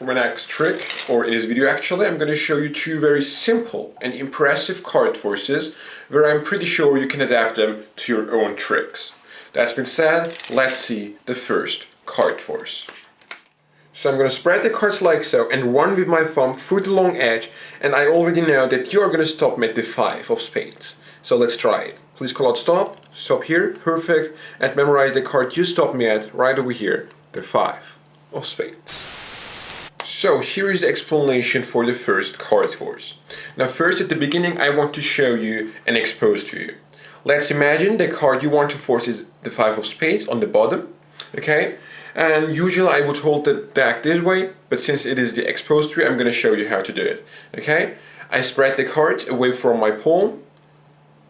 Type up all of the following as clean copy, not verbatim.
for my next trick, or in this video actually, I'm going to show you two very simple and impressive card forces where I'm pretty sure you can adapt them to your own tricks. That's been said, let's see the first card force. So I'm going to spread the cards like so and run with my thumb through the long edge, and I already know that you are going to stop me at the 5 of spades. So let's try it. Please call out stop, stop here, perfect, and memorize the card you stopped me at right over here, the 5 of spades. So here is the explanation for the first card force. Now first at the beginning I want to show you and expose to you. Let's imagine the card you want to force is the 5 of spades on the bottom, okay? And usually I would hold the deck this way, but since it is the exposed tree, I'm going to show you how to do it, okay? I spread the cards away from my palm,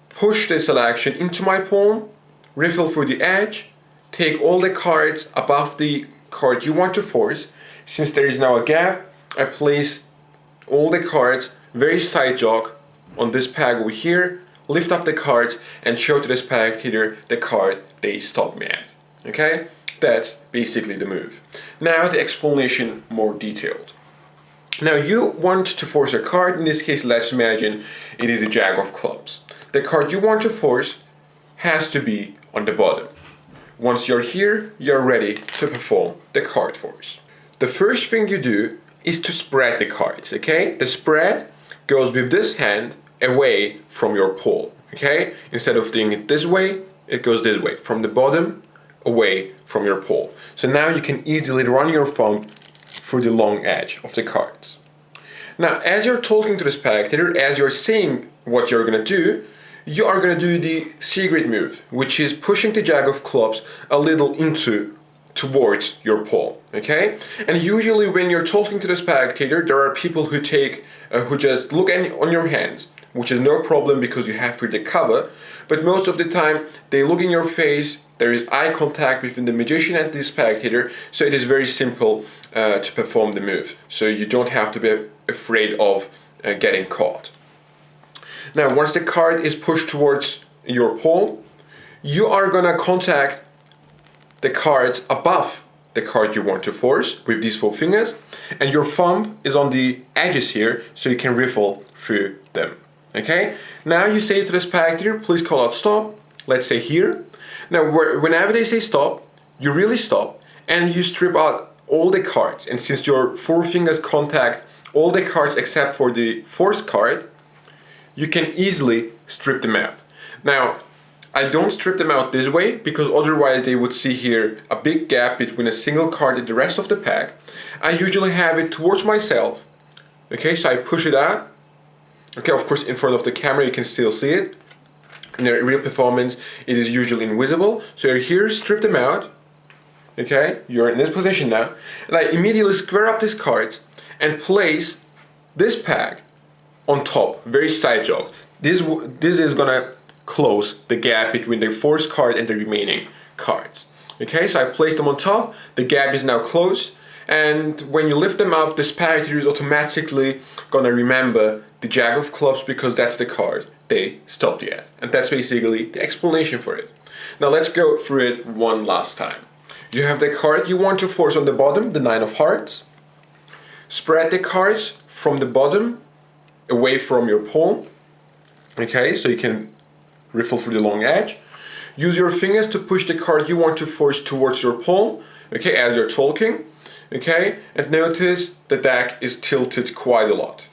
push the selection into my palm, riffle through the edge, take all the cards above the card you want to force. Since there is now a gap, I place all the cards very side jog on this peg over here, lift up the cards and show to the spectator the card they stopped me at, okay? That's basically the move. Now the explanation more detailed. Now you want to force a card, in this case let's imagine it is a Jack of clubs. The card you want to force has to be on the bottom. Once you're here, you're ready to perform the card force. The first thing you do is to spread the cards, okay? The spread goes with this hand away from your palm, okay? Instead of doing it this way, it goes this way, from the bottom away from your palm. So now you can easily run your thumb through the long edge of the cards. Now as you're talking to the spectator, as you're saying what you're gonna do, you are gonna do the secret move, which is pushing the Jack of clubs a little towards your palm, okay? And usually when you're talking to the spectator, there are people who just look on your hands, which is no problem because you have here the cover, but most of the time they look in your face, there is eye contact between the magician and the spectator, so it is very simple to perform the move. So you don't have to be afraid of getting caught. Now once the card is pushed towards your palm, you are gonna contact the cards above the card you want to force with these 4 fingers, and your thumb is on the edges here so you can riffle through them, okay? Now you say to the spectator, please call out stop, let's say here. Now whenever they say stop, you really stop and you strip out all the cards, and since your 4 fingers contact all the cards except for the forced card, you can easily strip them out. Now I don't strip them out this way because otherwise they would see here a big gap between a single card and the rest of the pack. I usually have it towards myself, okay, so I push it out, okay, of course in front of the camera you can still see it. In a real performance it is usually invisible, so you're here, strip them out, okay, you're in this position now, and I immediately square up these cards and place this pack on top, very side jog. This is gonna close the gap between the forced card and the remaining cards. Okay, so I place them on top, the gap is now closed, and when you lift them up, the spectator is automatically gonna remember the Jack of clubs because that's the card they stopped you at. And that's basically the explanation for it. Now let's go through it one last time. You have the card you want to force on the bottom, the 9 of hearts. Spread the cards from the bottom away from your palm, okay, so you can riffle through the long edge. Use your fingers to push the card you want to force towards your palm, okay, as you're talking, okay, and notice the deck is tilted quite a lot.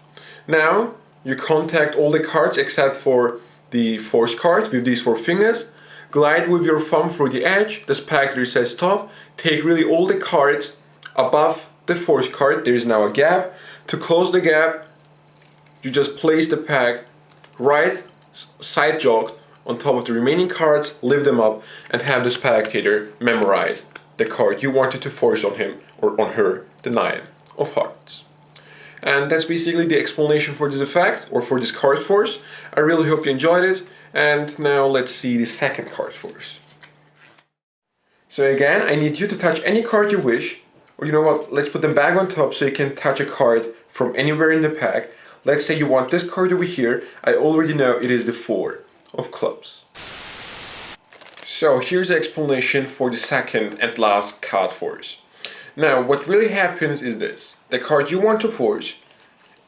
Now you contact all the cards except for the forced card with these 4 fingers, glide with your thumb through the edge, the spectator says stop, take really all the cards above the forced card, there is now a gap. To close the gap, you just place the pack right side jog on top of the remaining cards, lift them up, and have the spectator memorize the card you wanted to force on him or on her, the 9 of hearts. And that's basically the explanation for this effect, or for this card force. I really hope you enjoyed it, and now let's see the second card force. So again, I need you to touch any card you wish, or you know what, let's put them back on top so you can touch a card from anywhere in the pack. Let's say you want this card over here, I already know it is the 4 of clubs. So here's the explanation for the second and last card force. Now, what really happens is this. The card you want to force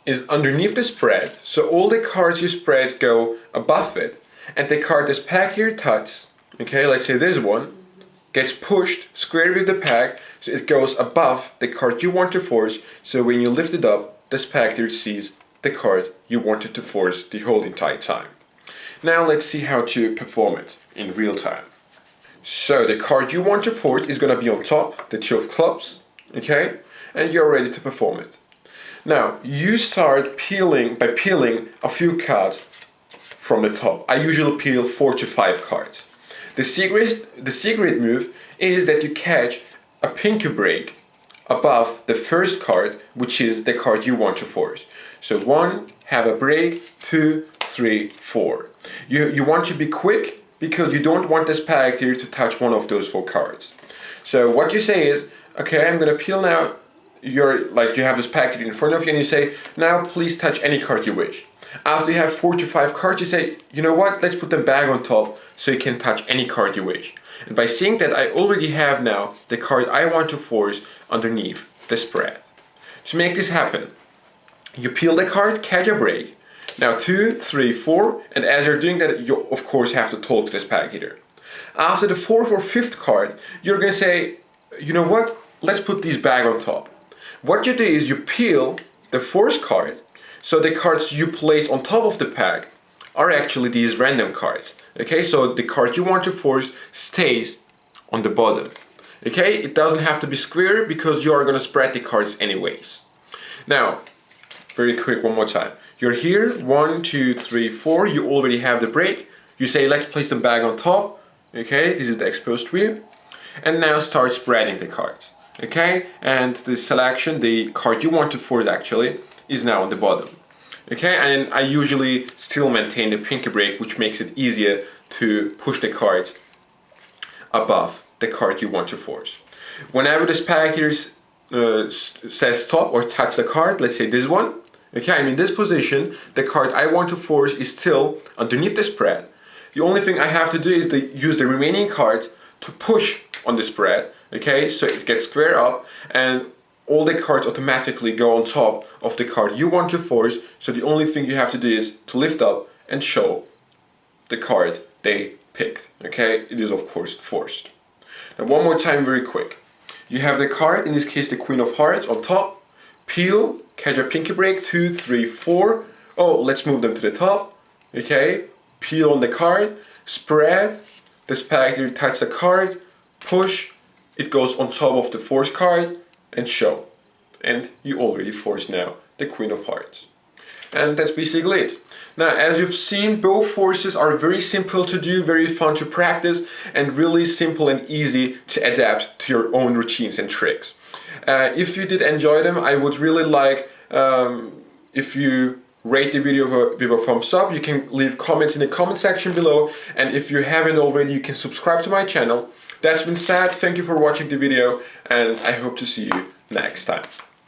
is underneath the spread, so all the cards you spread go above it, and the card this pack here touches, okay, let's say this one, gets pushed square with the pack, so it goes above the card you want to force, so when you lift it up, this pack here sees the card you wanted to force the whole entire time. Now let's see how to perform it in real time. So the card you want to force is going to be on top, the 2 of clubs, okay, and you're ready to perform it. Now you start by peeling a few cards from the top. I usually peel 4 to 5 cards. The secret move is that you catch a pinky break above the first card, which is the card you want to force. So 1, have a break, 2, 3, 4. You want to be quick because you don't want this pack here to touch one of those 4 cards. So what you say is, okay, I'm gonna peel now. You have this pack in front of you and you say, now please touch any card you wish. After you have 4 to 5 cards, you say, you know what, let's put them back on top so you can touch any card you wish. And by seeing that I already have now the card I want to force underneath the spread. To make this happen, you peel the card, catch a break. Now 2, 3, 4, and as you're doing that, you of course have to talk to this pack here. After the 4th or 5th card, you're gonna say, you know what, let's put these back on top. What you do is you peel the 4th card, so the cards you place on top of the pack are actually these random cards. Okay, so the card you want to force stays on the bottom. Okay, it doesn't have to be square because you are gonna spread the cards anyways. Now, very quick one more time. You're here, 1, 2, 3, 4, you already have the break. You say, let's place them back on top. Okay, this is the exposed view. And now start spreading the cards. Okay, and the selection, the card you want to force actually, is now on the bottom. Okay, and I usually still maintain the pinky break, which makes it easier to push the cards above the card you want to force. Whenever this pack here says stop or touch the card, let's say this one, okay, I'm in this position, the card I want to force is still underneath the spread. The only thing I have to do is use the remaining cards to push on the spread, okay, so it gets square up and all the cards automatically go on top of the card you want to force, so the only thing you have to do is to lift up and show the card they picked, okay? It is of course forced. Now one more time very quick. You have the card, in this case the Queen of Hearts, on top, peel, catch a pinky break, 2, 3, 4. Oh, let's move them to the top, okay? Peel on the card, spread, this pack here touch the card, push, it goes on top of the 4th card, and show. And you already force now the Queen of Hearts. And that's basically it. Now, as you've seen, both forces are very simple to do, very fun to practice, and really simple and easy to adapt to your own routines and tricks. If you did enjoy them, I would really like if you rate the video with a thumbs up. You can leave comments in the comment section below, and if you haven't already, you can subscribe to my channel. That's been said, thank you for watching the video, and I hope to see you next time.